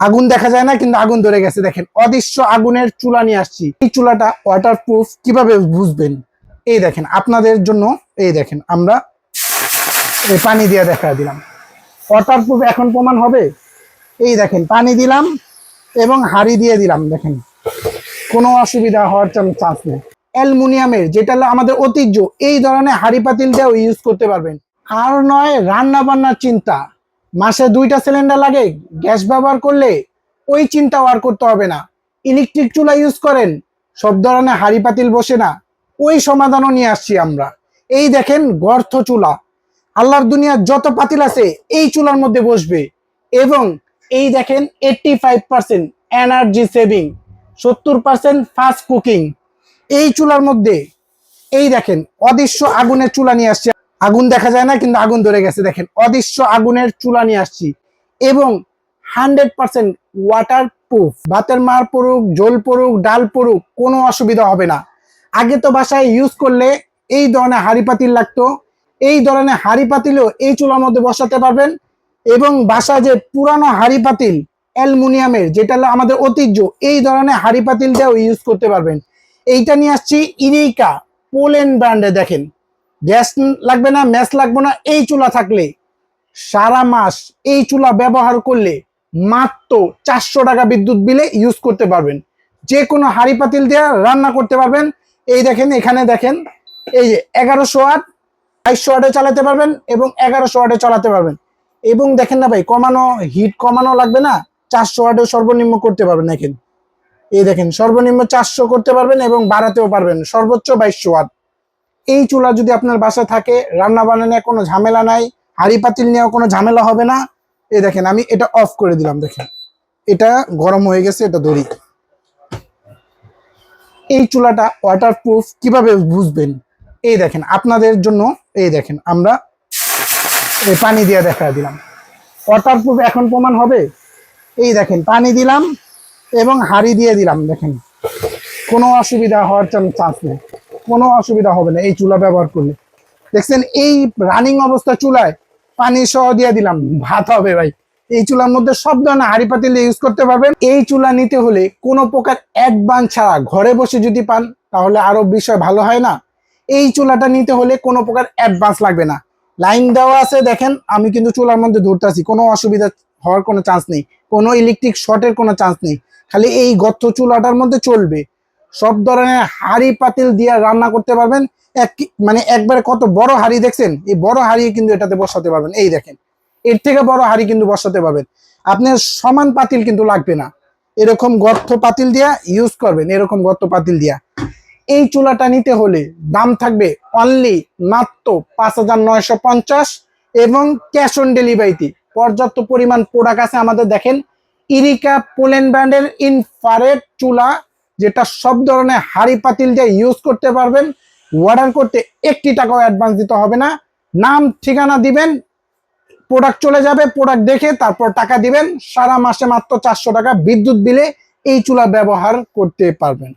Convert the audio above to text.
আগুন দেখা যায় না, কিন্তু আগুন ধরে গেছে। দেখেন অদৃশ্য আগুনের চুলা নিয়ে আসছি। এই চুলাটা ওয়াটারপ্রুফ কিভাবে বুঝবেন, এই দেখেন আপনাদের জন্য। এই দেখেন আমরা এই পানি দিয়ে দেখা দিলাম, ওয়াটারপ্রুফ এখন প্রমাণ হবে। এই দেখেন পানি দিলাম এবং হাঁড়ি দিয়ে দিলাম, দেখেন কোনো অসুবিধা হওয়ার চান্স নেই। অ্যালুমিনিয়ামের, যেটা হলো আমাদের ঐতিহ্য, এই ধরনের হাঁড়ি পাতিল দিয়েও ইউজ করতে পারবেন। আর নয় রান্না বান্নার চিন্তা, মাসে 2টা সিলিন্ডার লাগে, গ্যাস ব্যবহার করলে ওই চিন্তাও আর করতে হবে না। ইলেকট্রিক চুলা ইউজ করেন, সব ধরনের হাঁড়ি পাতিল বসে না, ওই সমাধানও নিয়ে আসছি আমরা। এই দেখেন গর্ত চুলা, আল্লাহর দুনিয়ার যত পাতিল আছে এই চুলার মধ্যে বসবে। এবং এই দেখেন 85% এনার্জি সেভিং, 70% ফাস্ট কুকিং এই চুলার মধ্যে। এই দেখেন অদৃশ্য আগুনের চুলা নিয়ে আসছি। আগুন দেখা যায় না, কিন্তু আগুন ধরে গেছে। দেখেন অদৃশ্য আগুনের চুলা নিয়ে আসছি এবং 100% ওয়াটার প্রুফ। ভাতের মার পড়ুক, ঝোল পড়ুক, ডাল পড়ুক, কোনো অসুবিধা হবে না। আগে তো বাসায় ইউজ করলে এই ধরনের হাঁড়ি পাতিল লাগতো, এই ধরনের হাঁড়ি পাতিলও এই চুলার মধ্যে বসাতে পারবেন। এবং বাসায় যে পুরানো হাঁড়ি পাতিল অ্যালুমিনিয়ামের, যেটা হলো আমাদের ঐতিহ্য, এই ধরনের হাঁড়ি পাতিল দিয়েও ইউজ করতে পারবেন। এইটা নিয়ে আসছি ইরিকা পোল্যান্ড ব্র্যান্ডে। দেখেন গ্যাস লাগবে না, ম্যাচ লাগবে না। এই চুলা থাকলে সারা মাস এই চুলা ব্যবহার করলে মাত্র 400 টাকা বিদ্যুৎ বিলে ইউজ করতে পারবেন। যে কোনো হাঁড়ি পাতিল দিয়ে রান্না করতে পারবেন। এই দেখেন এখানে দেখেন, এই যে 1100 ওয়াট, 2200 ওয়াটে চালাতে পারবেন এবং 1100 ওয়াটে চালাতে পারবেন। এবং দেখেন না ভাই, কমানো হিট কমানো লাগবে না, 400 ওয়াটে সর্বনিম্ন করতে পারবেন। দেখেন এই দেখেন সর্বনিম্ন 400 করতে পারবেন এবং বাড়াতেও পারবেন সর্বোচ্চ 2200 ওয়াট। এই চুলা যদি আপনার বাসা থাকে, রান্না বান্না কোনো ঝামেলা নাই, হাঁড়ি পাতিল নিয়েও কোনো ঝামেলা হবে না। এই দেখেন আমি এটা অফ করে দিলাম, দেখেন এটা গরম হয়ে গেছে, এটা ধরি। এই চুলাটা ওয়াটারপ্রুফ কিভাবে বুঝবেন, এই দেখেন আপনাদের জন্য। এই দেখেন আমরা এই পানি দিয়ে দেখা দিলাম, ওয়াটারপ্রুফ এখন প্রমাণ হবে। এই দেখেন পানি দিলাম এবং হাঁড়ি দিয়ে দিলাম, দেখেন কোনো অসুবিধা হওয়ার চান্স নেই, কোনো অসুবিধা হবে না এই চুলা ব্যবহার করলে। দেখছেন এই রানিং অবস্থা চুলায় পানি সহ দিয়ে দিলাম, ভাত হবে ভাই। এই চুলার মধ্যে সব ধরনের হাঁড়ি পাতিল ইউজ করতে পারবেন। এই চুলা নিতে হলে কোনো প্রকার অ্যাডভান্স ছাড়া ঘরে বসে যদি পান তাহলে আরো বিষয় ভালো হয় না। এই চুলাটা নিতে হলে কোনো প্রকার অ্যাডভান্স লাগবে না, লাইন দেওয়া আছে। দেখেন আমি কিন্তু চুলার মধ্যে ধরতেছি, কোনো অসুবিধা হওয়ার কোনো চান্স নেই, কোনো ইলেকট্রিক শর্টের কোনো চান্স নেই। খালি এই গর্ত চুলাটার মধ্যে চলবে। সব ধরনের হাঁড়ি পাতিল দিয়ে রান্না করতে পারবেন। মানে একবারে কত বড় হাঁড়ি দেখছেন, এই বড় হাঁড়ি কিন্তু এটাতে বসাতে পারবেন। এই দেখেন এর থেকে বড় হাঁড়ি কিন্তু বসাতে পারবেন। আপনার সমান পাতিল কিন্তু লাগবে না, এরকম গর্ত পাতিল দিয়া ইউজ করবেন, এরকম গর্ত পাতিল দিয়া। এই চুলাটা নিতে হলে দাম থাকবে অনলি মাত্র 5950 এবং ক্যাশ অন ডেলিভারিতে। পর্যাপ্ত পরিমাণ প্রোডাক্ট আছে আমাদের। দেখেন ইরিকা পোল্যান্ড ব্র্যান্ডের ইনফ্রারেড চুলা, যেটা সব ধরনের হাঁড়ি পাতিল দিয়ে ইউজ করতে পারবেন। অর্ডার করতে 1 টাকাও অ্যাডভান্স দিতে হবে না, নাম ঠিকানা দিবেন, প্রোডাক্ট চলে যাবে, প্রোডাক্ট দেখে তারপর টাকা দিবেন। সারা মাসে মাত্র 400 টাকা বিদ্যুৎ বিলে এই চুলা ব্যবহার করতে পারবেন।